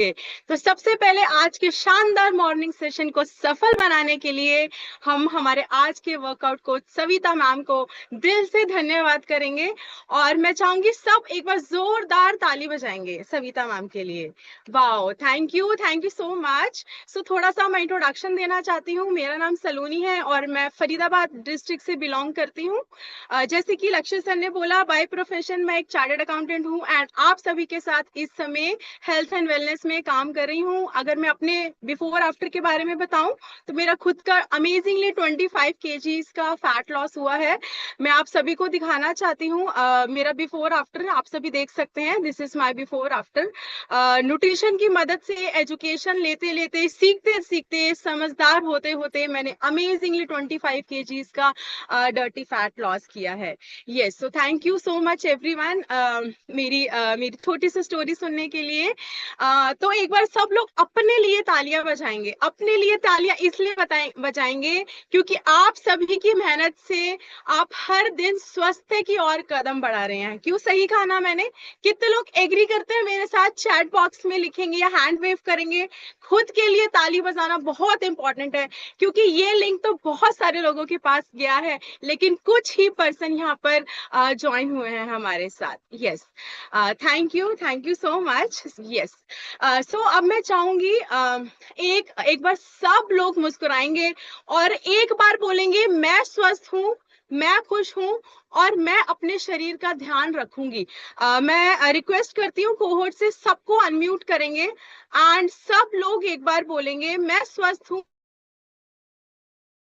तो सबसे पहले आज के शानदार मॉर्निंग सेशन को सफल बनाने के लिए हम हमारे आज के वर्कआउट कोच सविता मैम को दिल से धन्यवाद करेंगे और मैं चाहूंगी सब एक बार जोरदार ताली बजाएंगे सविता मैम के लिए। Wow, thank you so much. So थोड़ा सा मैं इंट्रोडक्शन देना चाहती हूँ। मेरा नाम सलोनी है और मैं फरीदाबाद डिस्ट्रिक्ट से बिलोंग करती हूँ। जैसे कि लक्ष्य सर ने बोला, बाय प्रोफेशन मैं एक चार्टर्ड अकाउंटेंट हूँ एंड आप सभी के साथ इस समय हेल्थ एंड वेलनेस में काम कर रही हूँ। अगर मैं अपने बिफोर आफ्टर के बारे में बताऊं तो मेरा खुद का अमेजिंगली 25 kgs का फैट लॉस हुआ है। मैं आप सभी को दिखाना चाहती हूँ मेरा बिफोर आफ्टर आप सभी देख सकते हैं। This is my before after. Nutrition की मदद से एजुकेशन लेते लेते सीखते सीखते समझदार होते होते मैंने अमेजिंगली 25 kgs का डर्टी फैट लॉस किया है। Yes, so thank you so much everyone मेरी छोटी सी स्टोरी सुनने के लिए। तो एक बार सब लोग अपने लिए तालियां बजाएंगे। अपने लिए तालियां इसलिए बजाएंगे क्योंकि आप सभी की मेहनत से आप हर दिन स्वास्थ्य की ओर कदम बढ़ा रहे हैं। क्यों सही कहा ना मैंने? कितने लोग एग्री करते हैं मेरे साथ? चैट बॉक्स में लिखेंगे या हैंड वेव करेंगे। खुद के लिए ताली बजाना बहुत इंपॉर्टेंट है क्योंकि ये लिंक तो बहुत सारे लोगों के पास गया है लेकिन कुछ ही पर्सन यहाँ पर ज्वाइन हुए हैं हमारे साथ। Yes, thank you so much. Yes, so अब मैं चाहूंगी एक बार सब लोग मुस्कुराएंगे और एक बार बोलेंगे, मैं स्वस्थ हूँ, मैं खुश हूँ और मैं अपने शरीर का ध्यान रखूंगी। मैं रिक्वेस्ट करती हूँ कोहोर्ट से सबको अनम्यूट करेंगे एंड सब लोग एक बार बोलेंगे, मैं स्वस्थ हूँ,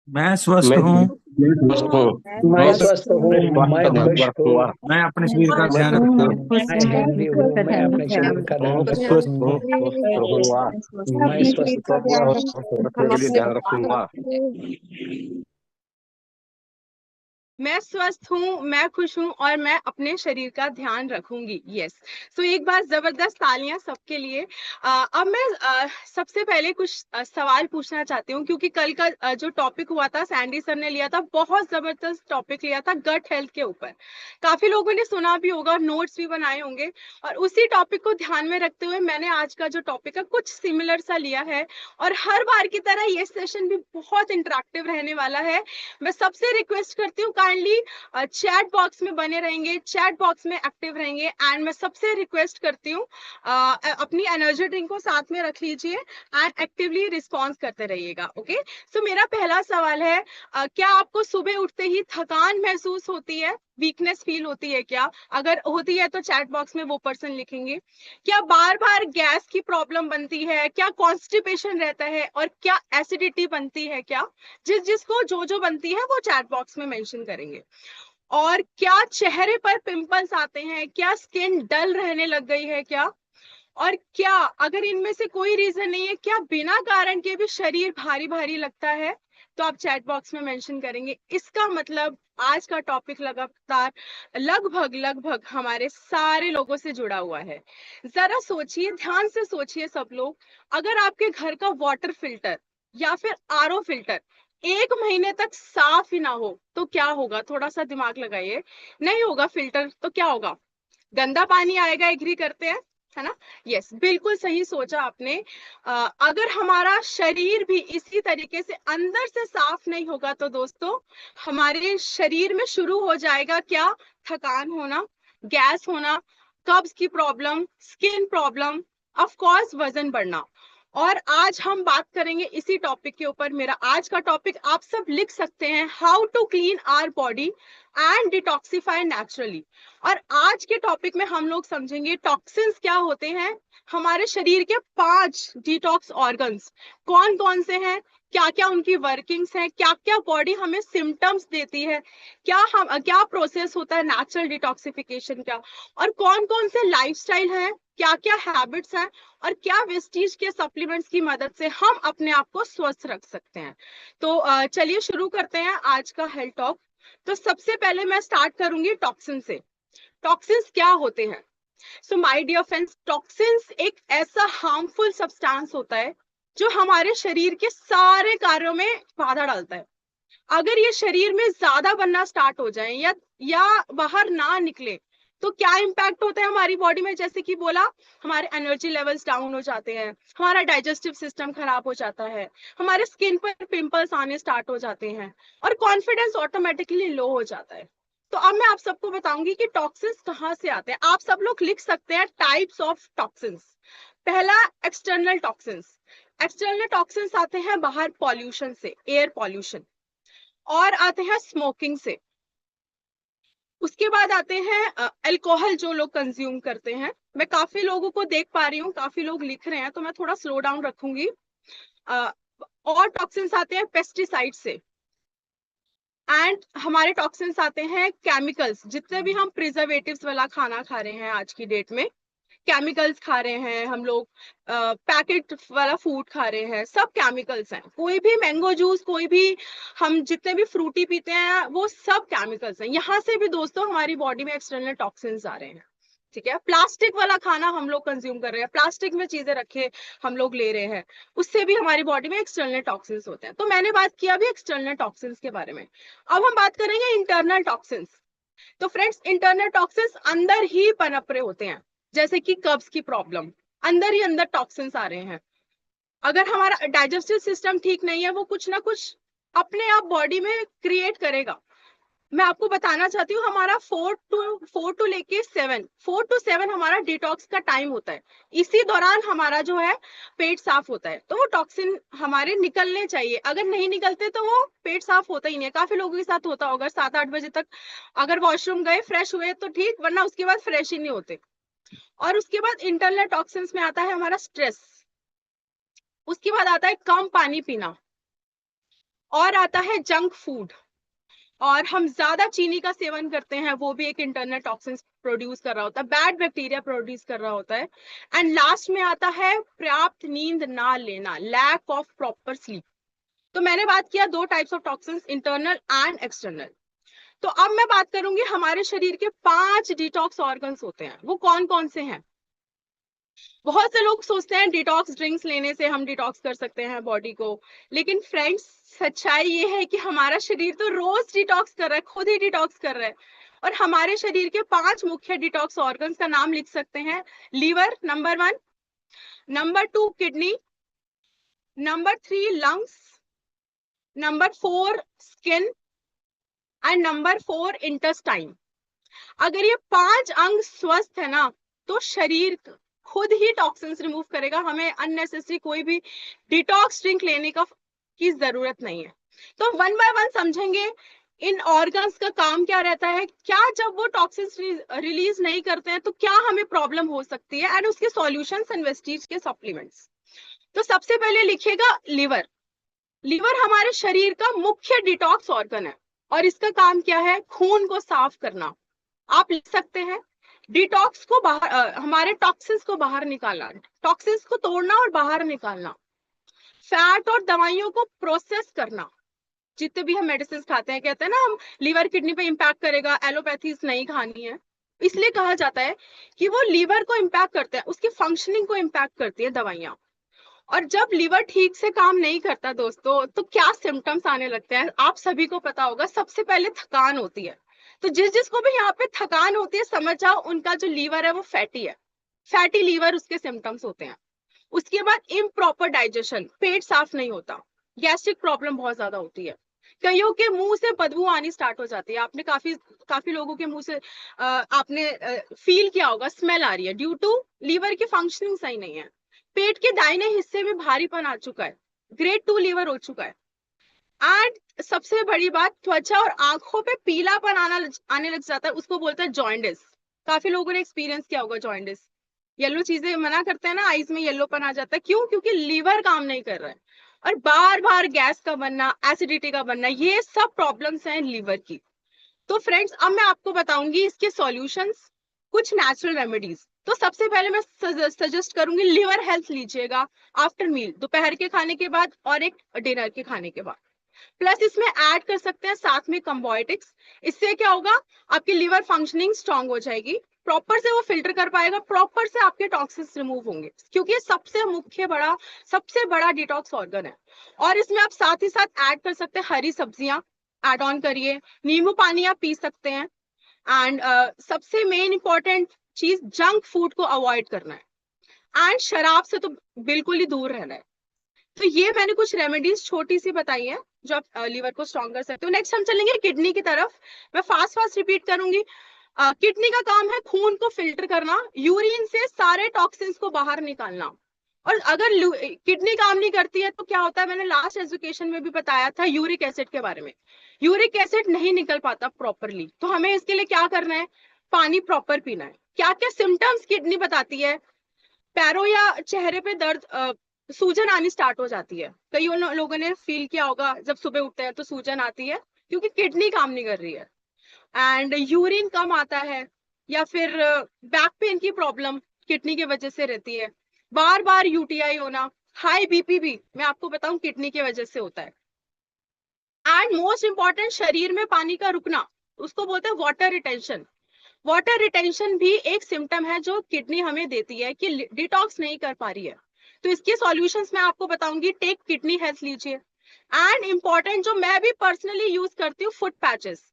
मैं स्वस्थ हूँ, मैं स्वस्थ हूँ, मैं खुश हूँ, मैं अपने शरीर का ध्यान रखता हूँ, मैं हेल्दी हूँ, मैं अपने शरीर का ध्यान रखता हूँ, मैं स्वस्थ ध्यान रखूंगा। मैं स्वस्थ हूँ, मैं खुश हूँ और मैं अपने शरीर का ध्यान रखूंगी। यस, तो एक बार जबरदस्त तालियां सबके लिए। अब मैं सबसे पहले कुछ सवाल पूछना चाहती हूँ क्योंकि कल का जो टॉपिक हुआ था सैंडी सर ने लिया था, बहुत जबरदस्त टॉपिक लिया था गट हेल्थ के ऊपर। काफी लोगों ने सुना भी होगा, नोट्स भी बनाए होंगे और उसी टॉपिक को ध्यान में रखते हुए मैंने आज का जो टॉपिक है कुछ सिमिलर सा लिया है और हर बार की तरह ये सेशन भी बहुत इंटरेक्टिव रहने वाला है। मैं सबसे रिक्वेस्ट करती हूँ काइंडली चैट बॉक्स में बने रहेंगे, चैट बॉक्स में एक्टिव रहेंगे एंड मैं सबसे रिक्वेस्ट करती हूँ अपनी एनर्जी ड्रिंक को साथ में रख लीजिए एंड एक्टिवली रिस्पॉन्स करते रहिएगा। ओके, सो मेरा पहला सवाल है, क्या आपको सुबह उठते ही थकान महसूस होती है, वीकनेस फील होती है? क्या अगर होती है तो चैट बॉक्स में वो पर्सन लिखेंगे। क्या बार बार गैस की प्रॉब्लम बनती है? क्या कॉन्स्टिपेशन रहता है और क्या एसिडिटी बनती है? क्या जिसको जो बनती है वो चैट बॉक्स में मेंशन करेंगे। और क्या चेहरे पर पिंपल्स आते हैं? क्या स्किन डल रहने लग गई है? क्या और क्या अगर इनमें से कोई रीजन नहीं है, क्या बिना कारण के भी शरीर भारी भारी लगता है? तो आप चैट बॉक्स में मेंशन करेंगे। इसका मतलब आज का टॉपिक लगातार लगभग हमारे सारे लोगों से जुड़ा हुआ है। जरा सोचिए, ध्यान से सोचिए सब लोग, अगर आपके घर का वाटर फिल्टर या फिर आरओ फिल्टर 1 महीने तक साफ ही ना हो तो क्या होगा? थोड़ा सा दिमाग लगाइए। नहीं होगा फिल्टर तो क्या होगा? गंदा पानी आएगा, एग्री करते हैं, है ना? यस, बिल्कुल सही सोचा आपने। अगर हमारा शरीर भी इसी तरीके से अंदर से साफ नहीं होगा तो दोस्तों हमारे शरीर में शुरू हो जाएगा क्या? थकान होना, गैस होना, कब्ज की problem, skin problem, of course वजन बढ़ना। और आज हम बात करेंगे इसी टॉपिक के ऊपर। मेरा आज का टॉपिक आप सब लिख सकते हैं, how to clean our body and detoxify naturally. और आज के टॉपिक में हम लोग समझेंगे टॉक्सिन्स क्या होते हैं, हमारे शरीर के 5 डिटॉक्स ऑर्गन्स कौन कौन से हैं, क्या क्या उनकी वर्किंग्स हैं, क्या क्या बॉडी हमें सिम्टम्स देती है, क्या प्रोसेस होता है नेचुरल डिटॉक्सिफिकेशन का, और कौन कौन से लाइफस्टाइल हैं, क्या क्या हैबिट्स हैं और क्या वेस्टीज के सप्लीमेंट्स की मदद से हम अपने आप को स्वस्थ रख सकते हैं। तो चलिए शुरू करते हैं आज का हेल्थ टॉक। तो सबसे पहले मैं स्टार्ट करूंगी टॉक्सिन से। टॉक्सिन्स क्या होते हैं? So my dear friends, toxins एक ऐसा हार्मफुल सब्सटेंस होता है जो हमारे शरीर के सारे कार्यों में बाधा डालता है। अगर ये शरीर में ज्यादा बनना स्टार्ट हो जाए या बाहर ना निकले तो क्या इम्पैक्ट होता है हमारी बॉडी में, जैसे कि बोला, हमारे एनर्जी लेवल्स डाउन हो जाते हैं, हमारा डाइजेस्टिव सिस्टम खराब हो जाता है, हमारे स्किन पर पिंपल्स आने स्टार्ट हो जाते हैं और कॉन्फिडेंस ऑटोमेटिकली लो हो जाता है। तो अब मैं आप सबको बताऊंगी कि टॉक्सिन्स कहाँ से आते हैं। आप सब लोग लिख सकते हैं टाइप्स ऑफ टॉक्सिन्स। पहला, एक्सटर्नल टॉक्सिन्स। एक्सटर्नल टॉक्सिन्स आते हैं बाहर पॉल्यूशन से, एयर पॉल्यूशन, और आते हैं स्मोकिंग से। उसके बाद आते हैं अल्कोहल जो लोग कंज्यूम करते हैं। मैं काफी लोगों को देख पा रही हूँ, काफी लोग लिख रहे हैं, तो मैं थोड़ा स्लो डाउन रखूंगी। और टॉक्सिन्स आते हैं पेस्टिसाइड से, एंड हमारे टॉक्सिन्स आते हैं केमिकल्स। जितने भी हम प्रिजर्वेटिव्स वाला खाना खा रहे हैं आज की डेट में, केमिकल्स खा रहे हैं हम लोग, पैकेट वाला फूड खा रहे हैं, सब केमिकल्स हैं। कोई भी मैंगो जूस, कोई भी हम जितने भी फ्रूटी पीते हैं, वो सब केमिकल्स हैं। यहाँ से भी दोस्तों हमारी बॉडी में एक्सटर्नल टॉक्सिन्स आ रहे हैं। ठीक है, प्लास्टिक वाला खाना हम लोग कंज्यूम कर रहे हैं, प्लास्टिक में चीजें रखे हम लोग ले रहे हैं, उससे भी हमारी बॉडी में एक्सटर्नल टॉक्सिन्स होते हैं। तो मैंने बात किया अभी एक्सटर्नल टॉक्सिन्स के बारे में। अब हम बात करेंगे इंटरनल टॉक्सिन्स। तो फ्रेंड्स, इंटरनल टॉक्सिन्स अंदर ही पनप रहे होते हैं, जैसे कि कब्ज की प्रॉब्लम, अंदर ही अंदर टॉक्सिन्स आ रहे हैं। अगर हमारा डाइजेस्टिव सिस्टम ठीक नहीं है, वो कुछ ना कुछ अपने आप बॉडी में क्रिएट करेगा। मैं आपको बताना चाहती हूँ, हमारा 4 टू लेके 7 हमारा डिटॉक्स का टाइम होता है। इसी दौरान हमारा जो है पेट साफ होता है, तो वो टॉक्सिन हमारे निकलने चाहिए। अगर नहीं निकलते तो वो पेट साफ होता ही नहीं है। काफी लोगों के साथ होता होगा, 7-8 बजे तक अगर वॉशरूम गए, फ्रेश हुए तो ठीक, वरना उसके बाद फ्रेश ही नहीं होते। और उसके बाद इंटरनल टॉक्सिन्स में आता है हमारा स्ट्रेस, उसके बाद आता है कम पानी पीना, और आता है जंक फूड, और हम ज्यादा चीनी का सेवन करते हैं, वो भी एक इंटरनल टॉक्सिन्स प्रोड्यूस कर रहा होता है, बैड बैक्टीरिया प्रोड्यूस कर रहा होता है। एंड लास्ट में आता है पर्याप्त नींद ना लेना, लैक ऑफ प्रॉपर स्लीप। तो मैंने बात किया 2 types of toxins, internal and external. तो अब मैं बात करूंगी हमारे शरीर के 5 डिटॉक्स ऑर्गन्स होते हैं, वो कौन कौन से हैं। बहुत से लोग सोचते हैं डिटॉक्स ड्रिंक्स लेने से हम डिटॉक्स कर सकते हैं बॉडी को, लेकिन फ्रेंड्स सच्चाई ये है कि हमारा शरीर तो रोज डिटॉक्स कर रहा है, खुद ही डिटॉक्स कर रहा है। और हमारे शरीर के 5 मुख्य डिटॉक्स ऑर्गन्स का नाम लिख सकते हैं। Liver number 1, number 2 kidney, number 3 lungs, number 4 skin, and number 4 intestine. अगर ये 5 अंग स्वस्थ है ना, तो शरीर खुद ही टॉक्सिन्स रिमूव करेगा, हमें अननेसेसरी कोई भी डिटॉक्स ड्रिंक लेने की जरूरत नहीं है। तो वन बाय वन समझेंगे इन ऑर्गन्स का काम क्या रहता है, क्या जब वो टॉक्सिन्स रिलीज नहीं करते हैं तो क्या हमें प्रॉब्लम हो सकती है, एंड उसके सॉल्यूशंस एंड वेस्टीज के सप्लीमेंट्स। तो सबसे पहले लिखिएगा लिवर। लिवर हमारे शरीर का मुख्य डिटॉक्स ऑर्गन है, और इसका काम क्या है, खून को साफ करना। आप लिख सकते हैं डिटॉक्स को बाहर, हमारे टॉक्सिन्स को बाहर निकालना, टॉक्सिन्स को तोड़ना और बाहर निकालना। फैट और दवाइयों को प्रोसेस करना। जितने भी हम मेडिसिन खाते हैं, कहते हैं ना हम लीवर किडनी पे इंपैक्ट करेगा, एलोपैथीज नहीं खानी है, इसलिए कहा जाता है कि वो लीवर को इंपैक्ट करते हैं, उसकी फंक्शनिंग को इंपैक्ट करती है दवाइयां। और जब लीवर ठीक से काम नहीं करता दोस्तों, तो क्या सिम्टम्स आने लगते हैं, आप सभी को पता होगा। सबसे पहले थकान होती है। तो जिसको भी यहाँ पे थकान होती है, समझ जाओ उनका जो लीवर है वो फैटी है, फैटी लीवर उसके सिम्टम्स होते हैं। उसके बाद इम्प्रॉपर डाइजेशन, पेट साफ नहीं होता, गैस्ट्रिक प्रॉब्लम बहुत ज्यादा होती है, कईयों के मुंह से बदबू आनी स्टार्ट हो जाती है। आपने काफी लोगों के मुंह से आपने फील किया होगा, स्मेल आ रही है, ड्यू टू लीवर की फंक्शनिंग सही नहीं है। पेट के दाहिने हिस्से में भारीपन आ चुका है, ग्रेड 2 लीवर हो चुका है। एंड सबसे बड़ी बात, त्वचा और आंखों पे पीलापन आने लग जाता है, उसको बोलते हैं जॉइंडिस। काफी लोगों ने एक्सपीरियंस किया होगा जॉइंडिस। येलो चीजें मना करते हैं ना, आईज में येलोपन आ जाता है, क्यों? क्योंकि लीवर काम नहीं कर रहा है। और बार बार गैस का बनना, एसिडिटी का बनना, ये सब प्रॉब्लम्स हैं लीवर की। तो फ्रेंड्स, अब मैं आपको बताऊंगी इसके सॉल्यूशंस, कुछ नेचुरल रेमेडीज। तो सबसे पहले मैं सजेस्ट करूंगी लिवर हेल्थ लीजिएगा आफ्टर मील, दोपहर के खाने के बाद और एक डिनर के खाने के बाद। प्लस इसमें ऐड कर सकते हैं साथ में कंबोइटिक्स। इससे क्या होगा, आपकी लिवर फंक्शनिंग स्ट्रांग हो जाएगी, प्रॉपर से वो फिल्टर कर पाएगा, प्रॉपर से आपके टॉक्सिन्स रिमूव होंगे, क्योंकि ये सबसे बड़ा डिटॉक्स ऑर्गन है। और इसमें आप साथ ही साथ ऐड कर सकते हैं हरी सब्जियां, ऐड ऑन करिए, नींबू पानी आप पी सकते हैं। एंड सबसे मेन इंपॉर्टेंट चीज, जंक फूड को अवॉइड करना है एंड शराब से तो बिल्कुल ही दूर रहना है। तो ये मैंने कुछ रेमेडीज छोटी सी बताई है जो आप लीवर को स्ट्रॉन्ग कर सकते हो। नेक्स्ट हम चलेंगे किडनी की तरफ। मैं फास्ट रिपीट करूंगी। किडनी का काम है खून को फिल्टर करना, यूरिन से सारे टॉक्सिन्स को बाहर निकालना। और अगर किडनी काम नहीं करती है तो क्या होता है, मैंने लास्ट एजुकेशन में भी बताया था यूरिक एसिड के बारे में। यूरिक एसिड नहीं निकल पाता प्रॉपरली, तो हमें इसके लिए क्या करना है, पानी प्रॉपर पीना है। क्या क्या सिम्टम्स किडनी बताती है, पैरों या चेहरे पे दर्द, सूजन आनी स्टार्ट हो जाती है। कई लोगों ने फील किया होगा जब सुबह उठते हैं तो सूजन आती है, क्योंकि किडनी काम नहीं कर रही है। एंड यूरिन कम आता है, या फिर बैक पेन की प्रॉब्लम किडनी की वजह से रहती है। बार बार यूटीआई होना, हाई बीपी भी मैं आपको बताऊं किडनी की वजह से होता है। एंड मोस्ट इंपॉर्टेंट, शरीर में पानी का रुकना, उसको बोलते हैं वाटर रिटेंशन। वाटर रिटेंशन भी एक सिम्टम है जो किडनी हमें देती है कि डिटॉक्स नहीं कर पा रही है। तो इसके सॉल्यूशंस मैं आपको बताऊंगी। टेक किडनी हेल्थ लीजिए। एंड इंपॉर्टेंट जो मैं भी पर्सनली यूज करती हूँ, फुट पैचेस।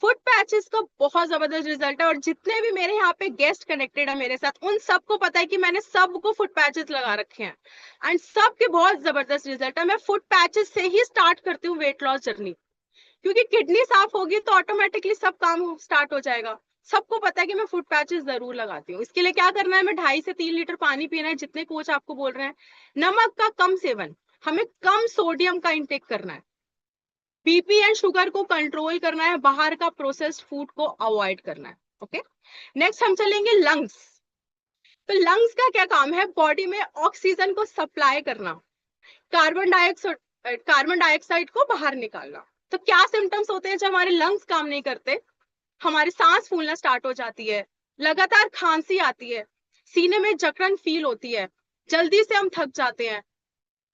फुट पैचेस का बहुत जबरदस्त रिजल्ट है, और जितने भी मेरे यहाँ पे गेस्ट कनेक्टेड है मेरे साथ, उन सबको पता है कि मैंने सबको फुट पैचेस लगा रखे हैं एंड सबके बहुत जबरदस्त रिजल्ट है। मैं फुट पैचेस से ही स्टार्ट करती हूँ वेट लॉस जर्नी, क्योंकि किडनी साफ होगी तो ऑटोमेटिकली सब काम स्टार्ट हो जाएगा। सबको पता है कि मैं फुट पैचेस जरूर लगाती हूँ। इसके लिए क्या करना है, मैं 2.5 से 3 लीटर पानी पीना है, जितने कोच आपको बोल रहे हैं। नमक का कम सेवन, हमें कम सोडियम का इंटेक करना है। बीपी एंड शुगर को कंट्रोल करना है, बाहर का प्रोसेस्ड फूड को अवॉइड करना है। ओके, नेक्स्ट हम चलेंगे लंग्स। तो लंग्स का क्या काम है, बॉडी में ऑक्सीजन को सप्लाई करना, कार्बन डाइऑक्साइड को बाहर निकालना। तो क्या सिम्टम्स होते हैं जब हमारे लंग्स काम नहीं करते, हमारी सांस फूलना स्टार्ट हो जाती है, लगातार खांसी आती है, सीने में जकड़न फील होती है, जल्दी से हम थक जाते हैं,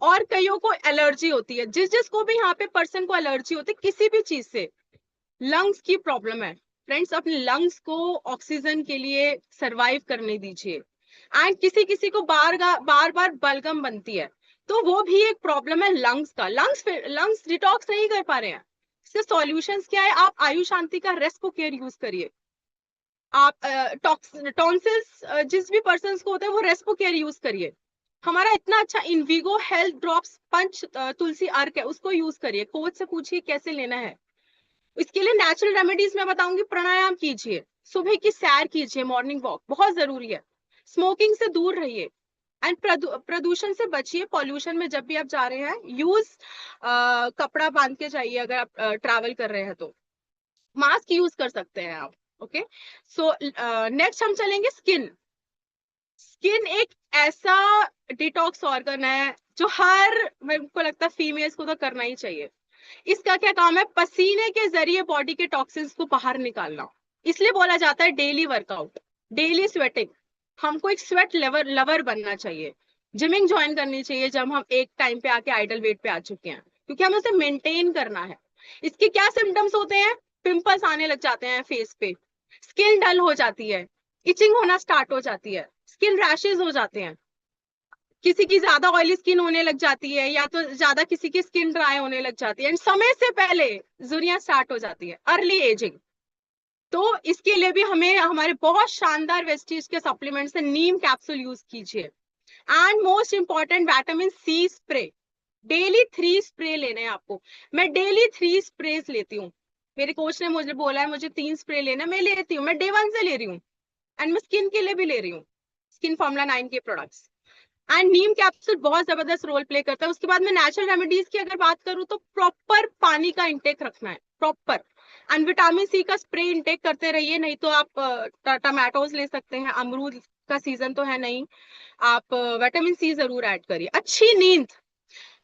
और कईयों को एलर्जी होती है। जिसको भी यहाँ पे पर्सन को एलर्जी होती है किसी भी चीज से, लंग्स की प्रॉब्लम है। फ्रेंड्स, अपने लंग्स को ऑक्सीजन के लिए सरवाइव करने दीजिए। एंड किसी को बार बार बलगम बनती है, तो वो भी एक प्रॉब्लम है लंग्स का। लंग्स डिटॉक्स नहीं कर पा रहे हैं। इसके सॉल्यूशंस क्या है, आप आयु शांति का रेस्पो केयर यूज करिए। आप टॉन्सिल्स जिस भी पर्सन को होता है वो रेस्पो केयर यूज करिए। हमारा इतना अच्छा इनविगो हेल्थ ड्रॉप्स पंच तुलसी अर्क है, उसको यूज करिए। कोच से पूछिए कैसे लेना है। इसके लिए नेचुरल रेमेडीज मैं बताऊंगी। प्राणायाम कीजिए, सुबह की सैर कीजिए, मॉर्निंग वॉक बहुत जरूरी है। स्मोकिंग से दूर रहिए एंड प्रदूषण से बचिए। पॉल्यूशन में जब भी आप जा रहे हैं, यूज कपड़ा बांध के जाइए। अगर आप ट्रैवल कर रहे हैं तो मास्क यूज कर सकते हैं आप। ओके, सो नेक्स्ट हम चलेंगे स्किन। स्किन एक ऐसा डिटॉक्स ऑर्गन है जो मेरे को लगता है फीमेल्स को तो करना ही चाहिए। इसका क्या काम है, पसीने के जरिए बॉडी के टॉक्सिन्स को बाहर निकालना। इसलिए बोला जाता है डेली वर्कआउट, डेली स्वेटिंग। हमको एक स्वेट लवर बनना चाहिए। जिमिंग ज्वाइन करनी चाहिए जब हम एक टाइम पे आके आइडल वेट पे आ चुके हैं, क्योंकि हमें उसे मेंटेन करना है। इसके क्या सिम्टम्स होते हैं, पिंपल्स आने लग जाते हैं फेस पे, स्किन डल हो जाती है, इचिंग होना स्टार्ट हो जाती है, स्किन रैशेज हो जाते हैं, किसी की ज्यादा ऑयली स्किन होने लग जाती है, या तो ज्यादा किसी की स्किन ड्राई होने लग जाती है, एंड समय से पहले झुर्रियां स्टार्ट हो जाती है, अर्ली एजिंग। तो इसके लिए भी हमें हमारे बहुत शानदार वेस्टीज के सप्लीमेंट से नीम कैप्सूल यूज कीजिए। And most important, vitamin C spray. Daily 3 spray लेने हैं आपको। मैं डेली 3 स्प्रेज लेती हूँ। मेरे कोच ने मुझे बोला है मुझे 3 स्प्रे लेना, मैं लेती हूँ। मैं डे 1 से ले रही हूँ, एंड मैं स्किन के लिए भी ले रही हूँ, स्किन फॉर्मूला 9 के प्रोडक्ट्स। एंड नीम कैप्सूल बहुत जबरदस्त रोल प्ले करता है। उसके बाद में नेचुरल रेमेडीज की अगर बात करूं तो प्रॉपर पानी का इंटेक रखना है, प्रॉपर। एंड विटामिन सी का स्प्रे इंटेक करते रहिए। नहीं तो आप टमाटोज ले सकते हैं, अमरूद का सीजन तो है नहीं, आप विटामिन सी जरूर ऐड करिए। अच्छी नींद।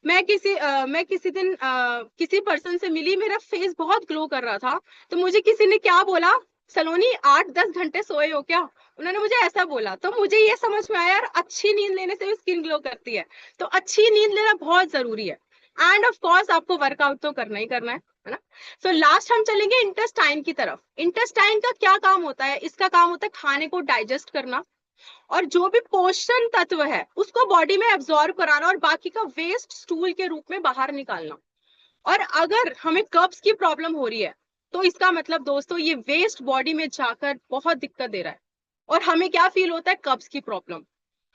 मैं किसी दिन किसी पर्सन से मिली, मेरा फेस बहुत ग्लो कर रहा था, तो मुझे किसी ने क्या बोला, सलोनी 8-10 घंटे सोए हो क्या, उन्होंने मुझे ऐसा बोला। तो मुझे ये समझ में आया यार, अच्छी नींद लेने से भी स्किन ग्लो करती है। तो अच्छी नींद लेना बहुत जरूरी है। एंड ऑफ कोर्स आपको वर्कआउट तो करना ही करना है ना। सो लास्ट हम चलेंगे इंटेस्टाइन की तरफ। इंटेस्टाइन का क्या काम होता है, इसका काम होता है खाने को डाइजेस्ट करना, और जो भी पोषण तत्व है उसको बॉडी में एब्जॉर्ब कराना, और बाकी का वेस्ट स्टूल के रूप में बाहर निकालना। और अगर हमें कब्ज की प्रॉब्लम हो रही है तो इसका मतलब दोस्तों ये वेस्ट बॉडी में जाकर बहुत दिक्कत दे रहा है। और हमें क्या फील होता है? कब्ज की प्रॉब्लम,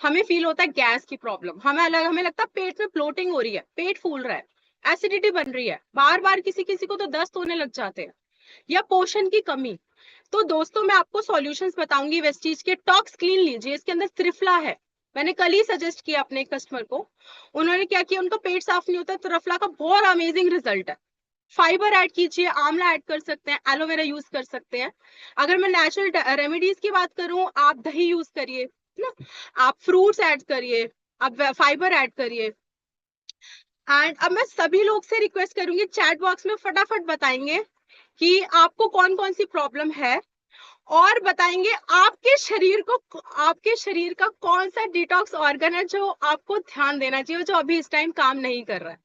हमें फील होता है गैस की प्रॉब्लम, हमें लगता है पेट में ब्लोटिंग हो रही है, पेट फूल रहा है, एसिडिटी बन रही है, बार बार किसी किसी को तो दस्त होने लग जाते हैं, या पोषण की कमी। तो दोस्तों मैं आपको सॉल्यूशंस बताऊंगी वेस्टीज के। टॉक्स क्लीन लीजिए, इसके अंदर त्रिफला है, मैंने कल ही सजेस्ट किया अपने कस्टमर को, उन्होंने क्या किया, उनका पेट साफ नहीं होता, त्रिफला का बहुत अमेजिंग रिजल्ट है। फाइबर ऐड कीजिए, आंवला ऐड कर सकते हैं, एलोवेरा यूज कर सकते हैं। अगर मैं नेचुरल रेमेडीज की बात करूं, आप दही यूज करिए ना, आप फ्रूट्स ऐड करिए, आप फाइबर ऐड करिए। एंड अब मैं सभी लोग से रिक्वेस्ट करूंगी, चैट बॉक्स में फटाफट बताएंगे कि आपको कौन कौन सी प्रॉब्लम है, और बताएंगे आपके शरीर का कौन सा डिटॉक्स ऑर्गन है जो आपको ध्यान देना चाहिए, जो अभी इस टाइम काम नहीं कर रहा है।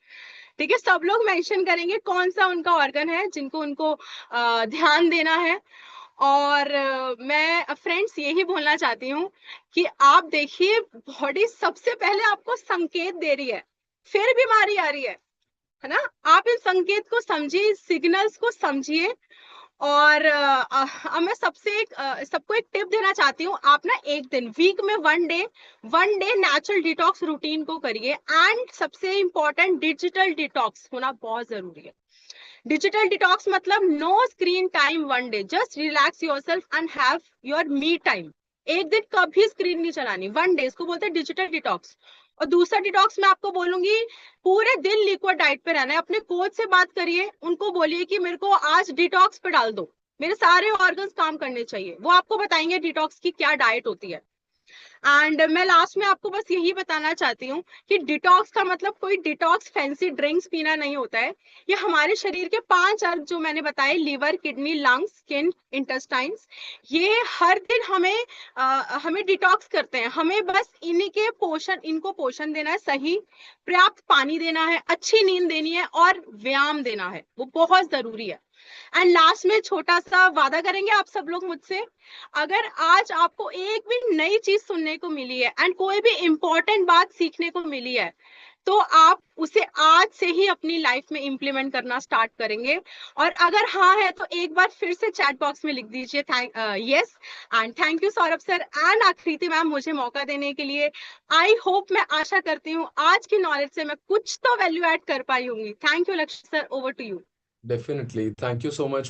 ठीक है, सब लोग मेंशन करेंगे कौन सा उनका ऑर्गन है जिनको उनको ध्यान देना है। और मैं फ्रेंड्स यही बोलना चाहती हूँ कि आप देखिए, बॉडी सबसे पहले आपको संकेत दे रही है, फिर बीमारी आ रही है ना। आप इस संकेत को समझिए, इस सिग्नल्स को समझिए। और मैं सबको एक टिप देना चाहती हूँ, आप ना एक दिन, वीक में one day natural detox routine को करिए। एंड सबसे इंपॉर्टेंट, डिजिटल डिटॉक्स होना बहुत जरूरी है। डिजिटल डिटॉक्स मतलब no screen time one day, just relax yourself and have your me time. एक दिन कभी स्क्रीन नहीं चलानी, वन डे, इसको बोलते हैं डिजिटल डिटॉक्स। और दूसरा डिटॉक्स मैं आपको बोलूंगी, पूरे दिन लिक्विड डाइट पे रहना है। अपने कोच से बात करिए, उनको बोलिए कि मेरे को आज डिटॉक्स पे डाल दो, मेरे सारे ऑर्गन्स काम करने चाहिए, वो आपको बताएंगे डिटॉक्स की क्या डाइट होती है। एंड मैं लास्ट में आपको बस यही बताना चाहती हूँ कि डिटॉक्स का मतलब कोई डिटॉक्स फैंसी ड्रिंक्स पीना नहीं होता है। ये हमारे शरीर के 5 अंग जो मैंने बताए, liver, kidney, lungs, skin, intestines, ये हर दिन हमें डिटॉक्स करते हैं। हमें बस इनको पोषण देना है, सही पर्याप्त पानी देना है, अच्छी नींद देनी है, और व्यायाम देना है, वो बहुत जरूरी है। एंड लास्ट में छोटा सा वादा करेंगे आप सब लोग मुझसे, अगर आज आपको एक भी नई चीज सुनने को मिली है एंड कोई भी इंपॉर्टेंट बात सीखने को मिली है, तो आप उसे आज से ही अपनी लाइफ में इंप्लीमेंट करना स्टार्ट करेंगे। और अगर हाँ है तो एक बार फिर से चैट बॉक्स में लिख दीजिए yes. And thank you Saurabh sir and आकृति मैम मुझे मौका देने के लिए। आई होप, मैं आशा करती हूँ आज की नॉलेज से मैं कुछ तो वैल्यू ऐड कर पाई होंगी। Thank you Lakshya sir, over to you. Definitely. Thank you so much,